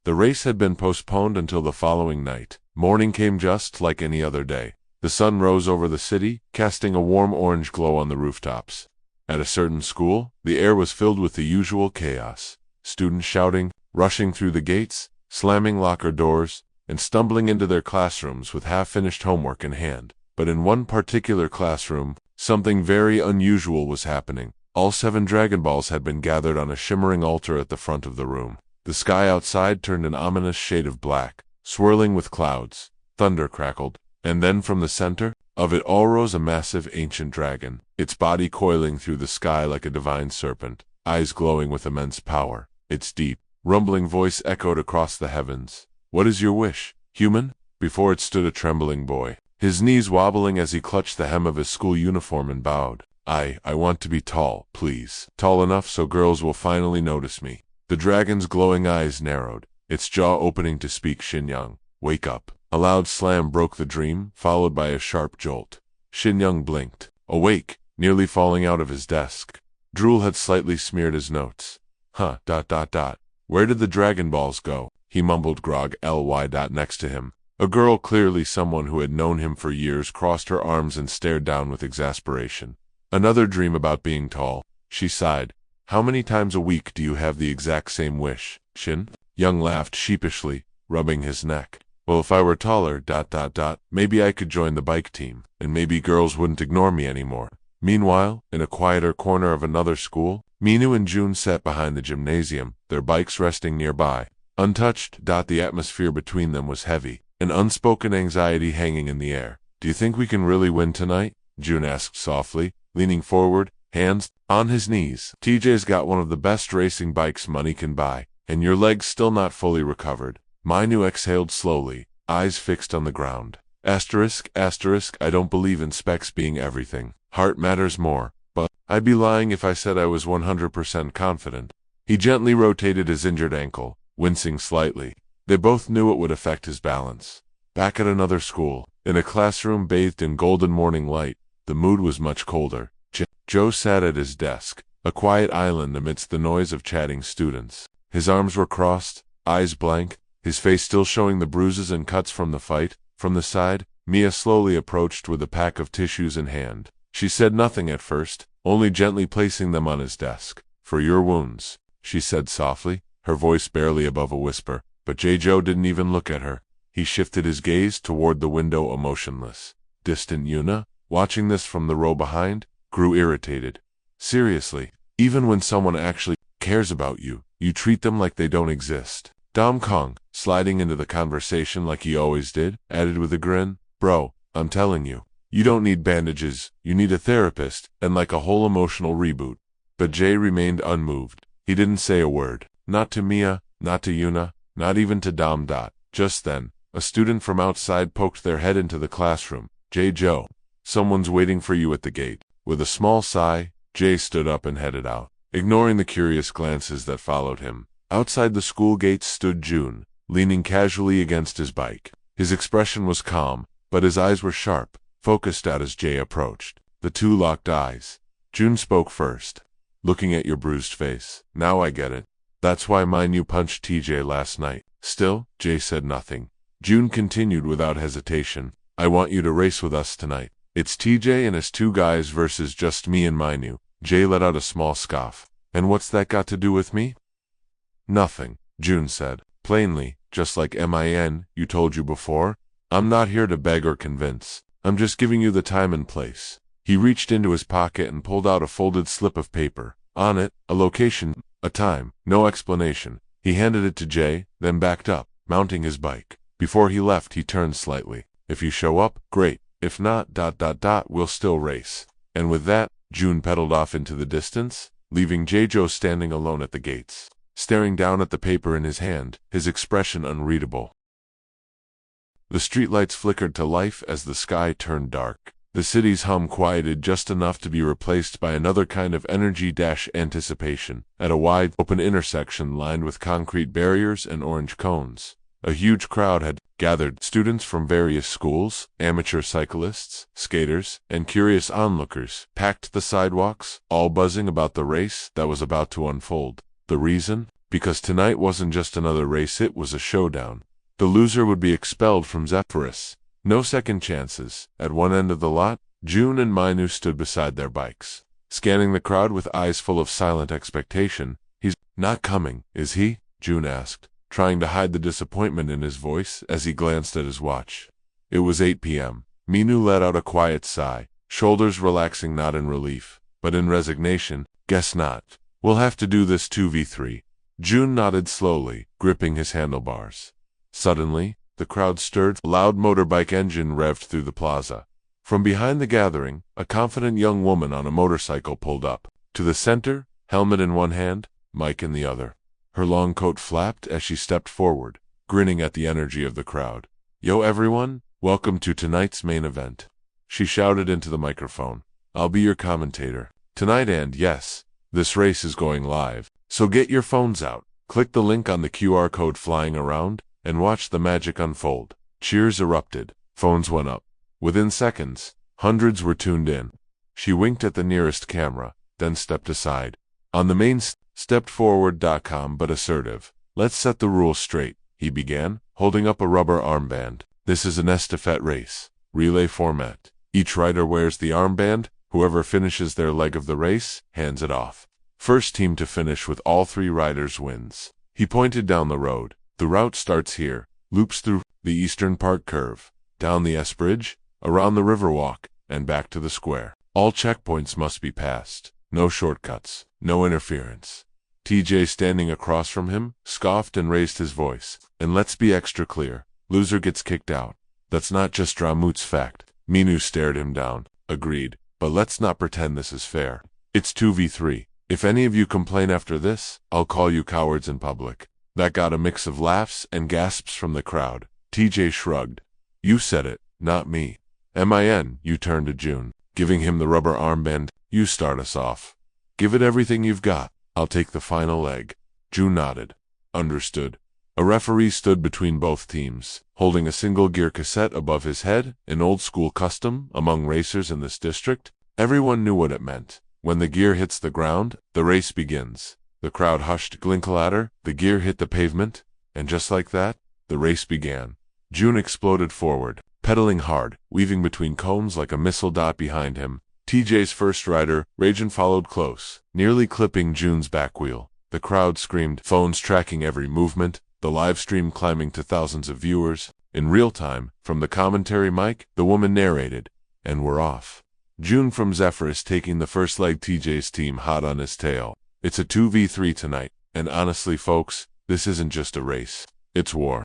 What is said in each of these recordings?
The race had been postponed until the following night. Morning came just like any other day. The sun rose over the city, casting a warm orange glow on the rooftops. At a certain school, the air was filled with the usual chaos. Students shouting, rushing through the gates, slamming locker doors, and stumbling into their classrooms with half-finished homework in hand. But in one particular classroom, something very unusual was happening. All 7 Dragon Balls had been gathered on a shimmering altar at the front of the room. The sky outside turned an ominous shade of black, swirling with clouds. Thunder crackled, and then from the center of it all rose a massive ancient dragon, its body coiling through the sky like a divine serpent, eyes glowing with immense power. Its deep, rumbling voice echoed across the heavens. "What is your wish, human?" Before it stood a trembling boy, his knees wobbling as he clutched the hem of his school uniform and bowed. I want to be tall, please. Tall enough so girls will finally notice me." The dragon's glowing eyes narrowed, its jaw opening to speak. Shin-young, wake up. A loud slam broke the dream, followed by a sharp jolt. Shin-young blinked, awake, nearly falling out of his desk. Drool had slightly smeared his notes. Where did the Dragon Balls go? He mumbled grog-ly. Next to him, a girl, clearly someone who had known him for years, crossed her arms and stared down with exasperation. "Another dream about being tall," she sighed. "How many times a week do you have the exact same wish, Shin?" Young laughed sheepishly, rubbing his neck. "Well, if I were taller, maybe I could join the bike team, and maybe girls wouldn't ignore me anymore." Meanwhile, in a quieter corner of another school, Minu and June sat behind the gymnasium, their bikes resting nearby. Untouched, the atmosphere between them was heavy, an unspoken anxiety hanging in the air. "Do you think we can really win tonight?" June asked softly, leaning forward, hands on his knees. "TJ's got one of the best racing bikes money can buy, and your leg's still not fully recovered." Minu exhaled slowly, eyes fixed on the ground. Asterisk, I don't believe in specs being everything. Heart matters more, but I'd be lying if I said I was 100% confident. He gently rotated his injured ankle, wincing slightly. They both knew it would affect his balance. Back at another school, in a classroom bathed in golden morning light, the mood was much colder. Joe sat at his desk, a quiet island amidst the noise of chatting students. His arms were crossed, eyes blank, his face still showing the bruises and cuts from the fight. From the side, Mia slowly approached with a pack of tissues in hand. She said nothing at first, only gently placing them on his desk. "For your wounds," she said softly, her voice barely above a whisper. But Joe didn't even look at her. He shifted his gaze toward the window, emotionless. Distant Yuna, watching this from the row behind, grew irritated. "Seriously, even when someone actually cares about you, you treat them like they don't exist." Dom Kong, sliding into the conversation like he always did, added with a grin, "Bro, I'm telling you, you don't need bandages, you need a therapist, and like a whole emotional reboot." But Jay remained unmoved. He didn't say a word. Not to Mia, not to Yuna, not even to Dom. Just then, a student from outside poked their head into the classroom. "Joe, someone's waiting for you at the gate." With a small sigh, Jay stood up and headed out, ignoring the curious glances that followed him. Outside the school gates stood June, leaning casually against his bike. His expression was calm, but his eyes were sharp, focused out as Jay approached. The two locked eyes. June spoke first. "Looking at your bruised face, now I get it. That's why Manhwa punched TJ last night." Still, Jay said nothing. June continued without hesitation. "I want you to race with us tonight. It's TJ and his 2 guys versus just me and Manhwa." Jay let out a small scoff. "And what's that got to do with me?" "Nothing," June said, plainly, just like you told you before. "I'm not here to beg or convince. I'm just giving you the time and place." He reached into his pocket and pulled out a folded slip of paper. On it, a location, a time, no explanation. He handed it to Jay, then backed up, mounting his bike. Before he left, he turned slightly. "If you show up, great. If not, we'll still race." And with that, June pedaled off into the distance, leaving Joe standing alone at the gates, staring down at the paper in his hand, his expression unreadable. The streetlights flickered to life as the sky turned dark. The city's hum quieted just enough to be replaced by another kind of energy-anticipation. At a wide, open intersection lined with concrete barriers and orange cones, a huge crowd had gathered. Students from various schools, amateur cyclists, skaters, and curious onlookers packed the sidewalks, all buzzing about the race that was about to unfold. The reason? because tonight wasn't just another race, it was a showdown. The loser would be expelled from Zephyrus. No second chances. At one end of the lot, June and Mainu stood beside their bikes, scanning the crowd with eyes full of silent expectation. "He's not coming, is he?" June asked, trying to hide the disappointment in his voice as he glanced at his watch. It was 8 p.m. Minu let out a quiet sigh, shoulders relaxing not in relief, but in resignation. "Guess not. We'll have to do this 2v3. June nodded slowly, gripping his handlebars. Suddenly, the crowd stirred. A loud motorbike engine revved through the plaza. From behind the gathering, a confident young woman on a motorcycle pulled up. To the center, helmet in one hand, mic in the other. Her long coat flapped as she stepped forward, grinning at the energy of the crowd. "Yo everyone, welcome to tonight's main event," she shouted into the microphone. "I'll be your commentator tonight, and yes, this race is going live, so get your phones out, click the link on the QR code flying around, and watch the magic unfold." Cheers erupted. Phones went up. Within seconds, hundreds were tuned in. She winked at the nearest camera, then stepped aside. On the main stepped forward, calm but assertive. "Let's set the rules straight," he began, holding up a rubber armband. "This is an estafette race, relay format. Each rider wears the armband. Whoever finishes their leg of the race hands it off. First team to finish with all 3 riders wins." He pointed down the road. "The route starts here, loops through the Eastern Park curve, down the S Bridge, around the Riverwalk, and back to the square. All checkpoints must be passed. No shortcuts, no interference." TJ, standing across from him, scoffed and raised his voice. "And let's be extra clear. Loser gets kicked out. That's not just Dramut's fact." Minu stared him down. "Agreed, but let's not pretend this is fair. It's 2v3. If any of you complain after this, I'll call you cowards in public." That got a mix of laughs and gasps from the crowd. TJ shrugged. "You said it, not me." You turned to June, giving him the rubber armband. "You start us off. Give it everything you've got. I'll take the final leg." June nodded. "Understood." A referee stood between both teams, holding a single-gear cassette above his head, an old-school custom among racers in this district. Everyone knew what it meant. When the gear hits the ground, the race begins. The crowd hushed. Glinkladder, the gear hit the pavement, and just like that, the race began. June exploded forward, pedaling hard, weaving between cones like a missile. Behind him, TJ's first rider, Rajan, followed close, nearly clipping June's back wheel. The crowd screamed, phones tracking every movement, the live stream climbing to thousands of viewers. In real time, from the commentary mic, the woman narrated, "And we're off." June from Zephyrus taking the first leg. TJ's team hot on his tail. It's a 2v3 tonight, and honestly folks, this isn't just a race, it's war.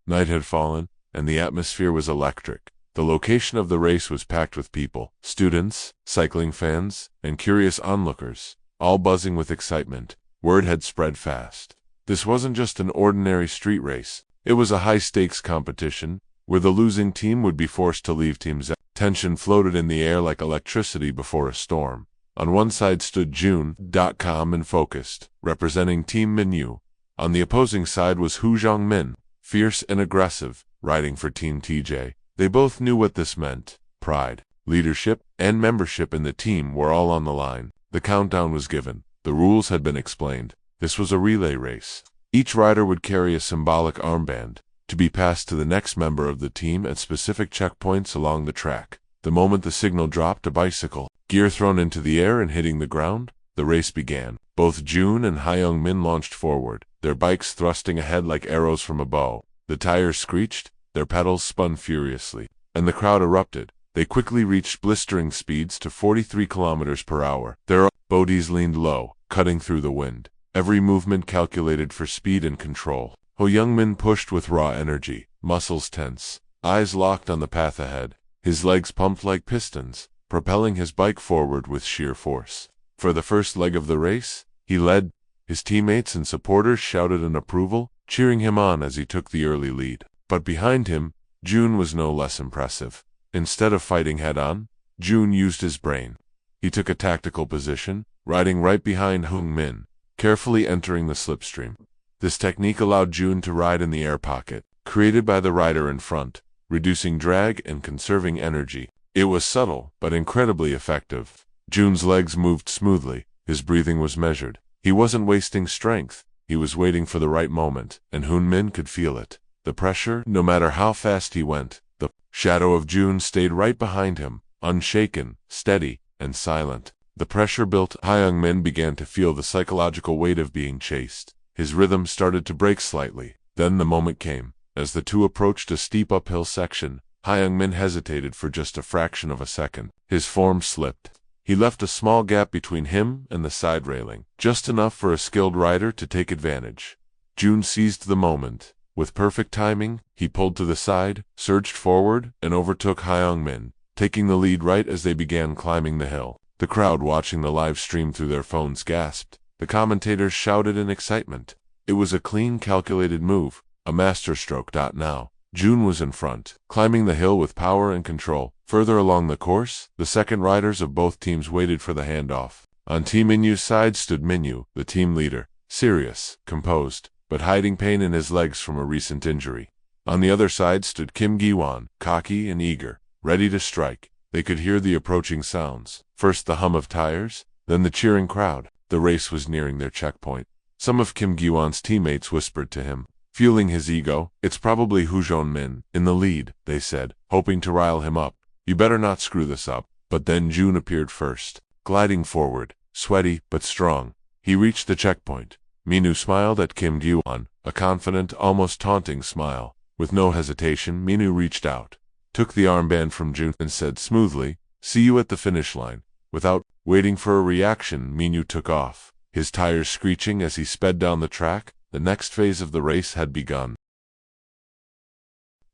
Night had fallen, and the atmosphere was electric. The location of the race was packed with people, students, cycling fans, and curious onlookers, all buzzing with excitement. Word had spread fast. This wasn't just an ordinary street race, it was a high-stakes competition, where the losing team would be forced to leave Team Z. Tension floated in the air like electricity before a storm. On one side stood June, calm and focused, representing Team Manhua. On the opposing side was Hu Zhongmin, fierce and aggressive, riding for Team TJ. They both knew what this meant. Pride, leadership, and membership in the team were all on the line. The countdown was given. The rules had been explained. This was a relay race. Each rider would carry a symbolic armband, to be passed to the next member of the team at specific checkpoints along the track. The moment the signal dropped, a bicycle, gear thrown into the air and hitting the ground, the race began. Both June and Hyung Min launched forward, their bikes thrusting ahead like arrows from a bow. The tires screeched, their pedals spun furiously, and the crowd erupted. They quickly reached blistering speeds to 43 kilometers per hour. Their bodies leaned low, cutting through the wind, every movement calculated for speed and control. Ho Young-min pushed with raw energy, muscles tense, eyes locked on the path ahead. His legs pumped like pistons, propelling his bike forward with sheer force. For the first leg of the race, he led. His teammates and supporters shouted in approval, cheering him on as he took the early lead. But behind him, June was no less impressive. Instead of fighting head-on, June used his brain. He took a tactical position, riding right behind Hyung Min, carefully entering the slipstream. This technique allowed June to ride in the air pocket, created by the rider in front, reducing drag and conserving energy. It was subtle, but incredibly effective. June's legs moved smoothly, his breathing was measured. He wasn't wasting strength. He was waiting for the right moment, and Hoon-min could feel it. The pressure, no matter how fast he went. The shadow of June stayed right behind him, unshaken, steady, and silent. The pressure built. Hyung-min began to feel the psychological weight of being chased. His rhythm started to break slightly. Then the moment came. As the two approached a steep uphill section, Hyung-min hesitated for just a fraction of a second. His form slipped. He left a small gap between him and the side railing, just enough for a skilled rider to take advantage. June seized the moment. With perfect timing, he pulled to the side, surged forward, and overtook Hyung-min, taking the lead right as they began climbing the hill. The crowd watching the live stream through their phones gasped. The commentators shouted in excitement. It was a clean, calculated move, a masterstroke. Now, June was in front, climbing the hill with power and control. Further along the course, the second riders of both teams waited for the handoff. On Team Minhyu's side stood Minhyu, the team leader, serious, composed, but hiding pain in his legs from a recent injury. On the other side stood Kim Gi-won, cocky and eager, ready to strike. They could hear the approaching sounds. First the hum of tires, then the cheering crowd. The race was nearing their checkpoint. Some of Kim Gi-won's teammates whispered to him, fueling his ego. "It's probably Hoon-min in the lead," they said, hoping to rile him up. "You better not screw this up." But then June appeared first, gliding forward, sweaty but strong. He reached the checkpoint. Minhyu smiled at Kim Gi-won, a confident, almost taunting smile. With no hesitation, Minhyu reached out, took the armband from June, and said smoothly, "See you at the finish line." Without waiting for a reaction, Minhyu took off, his tires screeching as he sped down the track. The next phase of the race had begun.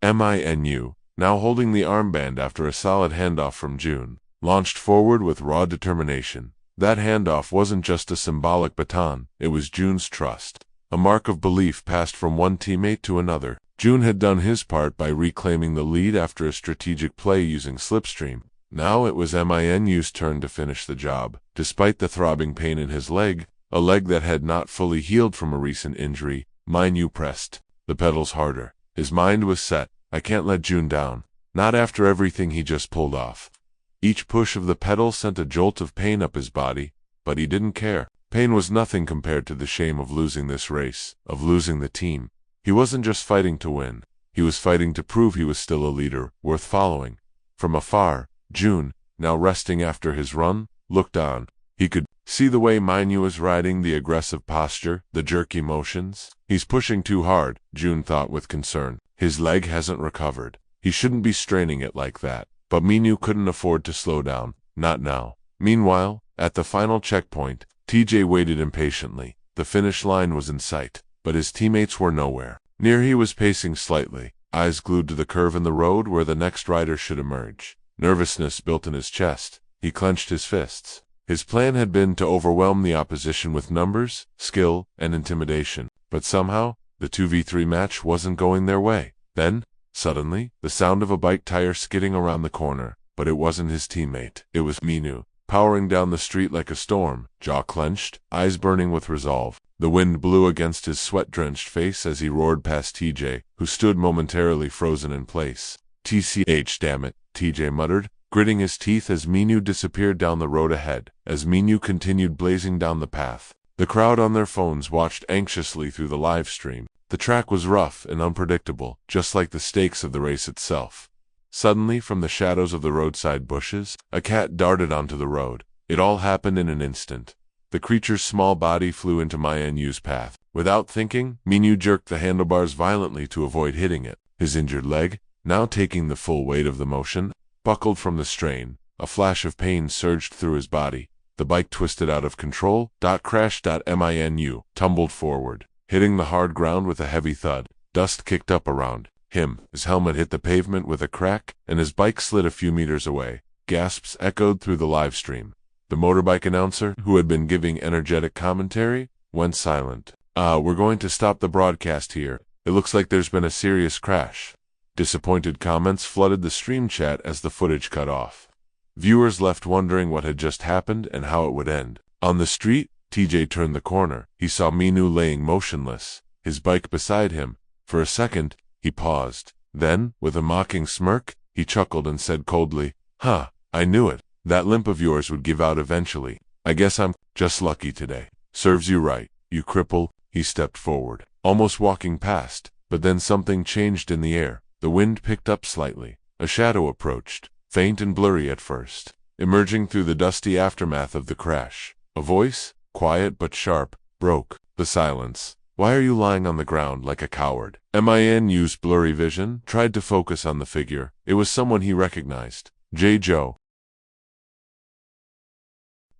Minhyu, now holding the armband after a solid handoff from June, launched forward with raw determination. That handoff wasn't just a symbolic baton, it was June's trust, a mark of belief passed from one teammate to another. June had done his part by reclaiming the lead after a strategic play using slipstream. Now it was Minhyu's turn to finish the job. Despite the throbbing pain in his leg, a leg that had not fully healed from a recent injury, Minhyu pressed the pedals harder. His mind was set. I can't let June down, not after everything he just pulled off. Each push of the pedal sent a jolt of pain up his body, but he didn't care. Pain was nothing compared to the shame of losing this race, of losing the team. He wasn't just fighting to win. He was fighting to prove he was still a leader, worth following. From afar, June, now resting after his run, looked on. He could see the way Minhyu was riding, the aggressive posture, the jerky motions. He's pushing too hard, June thought with concern. His leg hasn't recovered. He shouldn't be straining it like that. But Minhyu couldn't afford to slow down, not now. Meanwhile, at the final checkpoint, TJ waited impatiently. The finish line was in sight, but his teammates were nowhere. Near he was pacing slightly, eyes glued to the curve in the road where the next rider should emerge. Nervousness built in his chest. He clenched his fists. His plan had been to overwhelm the opposition with numbers, skill, and intimidation. But somehow, the 2v3 match wasn't going their way. Then, suddenly, the sound of a bike tire skidding around the corner. But it wasn't his teammate. It was Minhyu, powering down the street like a storm, jaw clenched, eyes burning with resolve. The wind blew against his sweat-drenched face as he roared past TJ, who stood momentarily frozen in place. "TCH, damn it," TJ muttered, gritting his teeth as Minhyu disappeared down the road ahead. As Minhyu continued blazing down the path, the crowd on their phones watched anxiously through the live stream. The track was rough and unpredictable, just like the stakes of the race itself. Suddenly, from the shadows of the roadside bushes, a cat darted onto the road. It all happened in an instant. The creature's small body flew into Minhyu's path. Without thinking, Minhyu jerked the handlebars violently to avoid hitting it. His injured leg, now taking the full weight of the motion, buckled from the strain. A flash of pain surged through his body. The bike twisted out of control. Crash. Minhyu tumbled forward, hitting the hard ground with a heavy thud. Dust kicked up around him. His helmet hit the pavement with a crack, and his bike slid a few meters away. Gasps echoed through the live stream. The motorbike announcer, who had been giving energetic commentary, went silent. We're going to stop the broadcast here. It looks like there's been a serious crash." Disappointed comments flooded the stream chat as the footage cut off. Viewers left wondering what had just happened and how it would end. On the street, TJ turned the corner. He saw Minhyu laying motionless, his bike beside him. For a second, he paused. Then, with a mocking smirk, he chuckled and said coldly, "Huh, I knew it. That limp of yours would give out eventually. I guess I'm just lucky today." Serves you right, you cripple. He stepped forward, almost walking past, but then something changed in the air. The wind picked up slightly. A shadow approached, faint and blurry at first, emerging through the dusty aftermath of the crash. A voice, quiet but sharp, broke the silence. Why are you lying on the ground like a coward? Min used blurry vision, tried to focus on the figure. It was someone he recognized. Joe.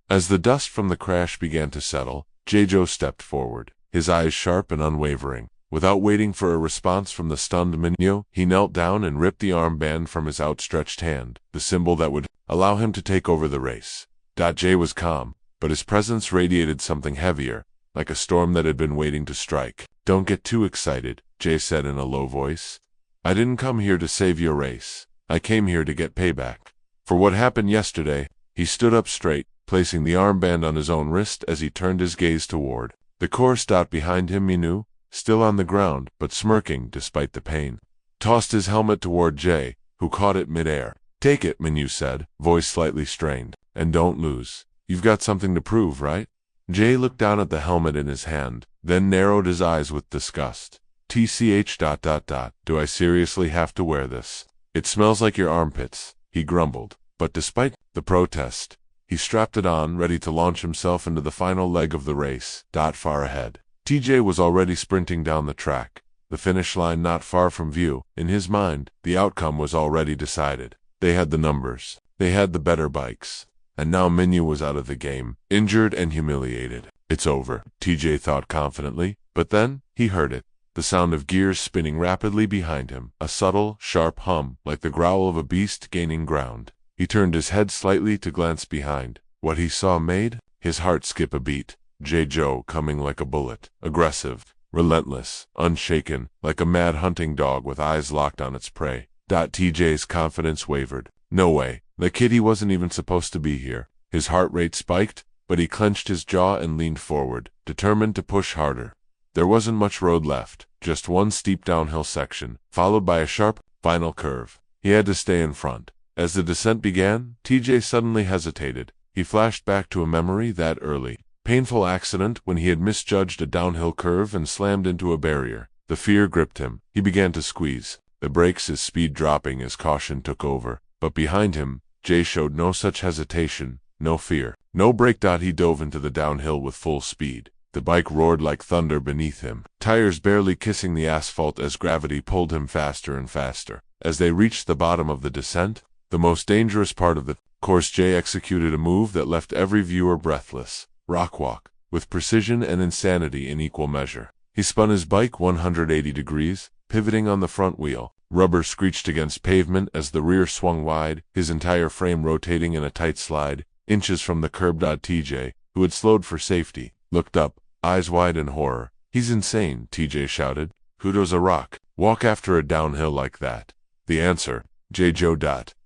As the dust from the crash began to settle, Joe stepped forward, his eyes sharp and unwavering. Without waiting for a response from the stunned Manhwa, he knelt down and ripped the armband from his outstretched hand, the symbol that would allow him to take over the race. Jay was calm, but his presence radiated something heavier, like a storm that had been waiting to strike. Don't get too excited, Jay said in a low voice. I didn't come here to save your race. I came here to get payback. For what happened yesterday. He stood up straight, placing the armband on his own wrist as he turned his gaze toward the course. Behind him Minu, still on the ground, but smirking despite the pain, tossed his helmet toward Jay, who caught it midair. Take it, Minu said, voice slightly strained, and don't lose. You've got something to prove, right? Jay looked down at the helmet in his hand, then narrowed his eyes with disgust. TCH. Do I seriously have to wear this? It smells like your armpits, he grumbled. But despite the protest, he strapped it on, ready to launch himself into the final leg of the race. Far ahead, TJ was already sprinting down the track, the finish line not far from view. In his mind, the outcome was already decided. They had the numbers, they had the better bikes, and now Minu was out of the game, injured and humiliated. It's over, TJ thought confidently, but then, he heard it. The sound of gears spinning rapidly behind him, a subtle, sharp hum, like the growl of a beast gaining ground. He turned his head slightly to glance behind. What he saw made his heart skip a beat. Joe coming like a bullet, aggressive, relentless, unshaken, like a mad hunting dog with eyes locked on its prey. TJ's confidence wavered. No way, the kitty wasn't even supposed to be here. His heart rate spiked, but he clenched his jaw and leaned forward, determined to push harder. There wasn't much road left, just one steep downhill section, followed by a sharp, final curve. He had to stay in front. As the descent began, TJ suddenly hesitated. He flashed back to a memory that early, painful accident when he had misjudged a downhill curve and slammed into a barrier. The fear gripped him. He began to squeeze the brakes, his speed dropping as caution took over. But behind him, Jay showed no such hesitation, no fear, no brake. He dove into the downhill with full speed. The bike roared like thunder beneath him, tires barely kissing the asphalt as gravity pulled him faster and faster. As they reached the bottom of the descent, the most dangerous part of the course, Jay executed a move that left every viewer breathless. Rock walk, with precision and insanity in equal measure. He spun his bike 180 degrees, pivoting on the front wheel. Rubber screeched against pavement as the rear swung wide, his entire frame rotating in a tight slide, inches from the curb. TJ, who had slowed for safety, looked up, eyes wide in horror. He's insane, TJ shouted. Who does a rock walk after a downhill like that? The answer, Joe.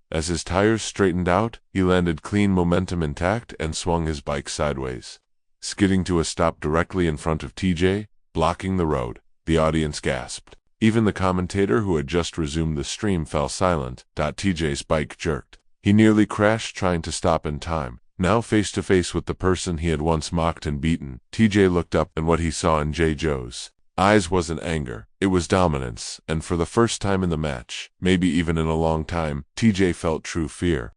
As his tires straightened out, he landed clean, momentum intact, and swung his bike sideways, skidding to a stop directly in front of TJ, blocking the road. The audience gasped. Even the commentator who had just resumed the stream fell silent. TJ's bike jerked. He nearly crashed trying to stop in time. Now face to face with the person he had once mocked and beaten, TJ looked up, and what he saw in Joe's eyes wasn't anger, it was dominance, and for the first time in the match, maybe even in a long time, TJ felt true fear.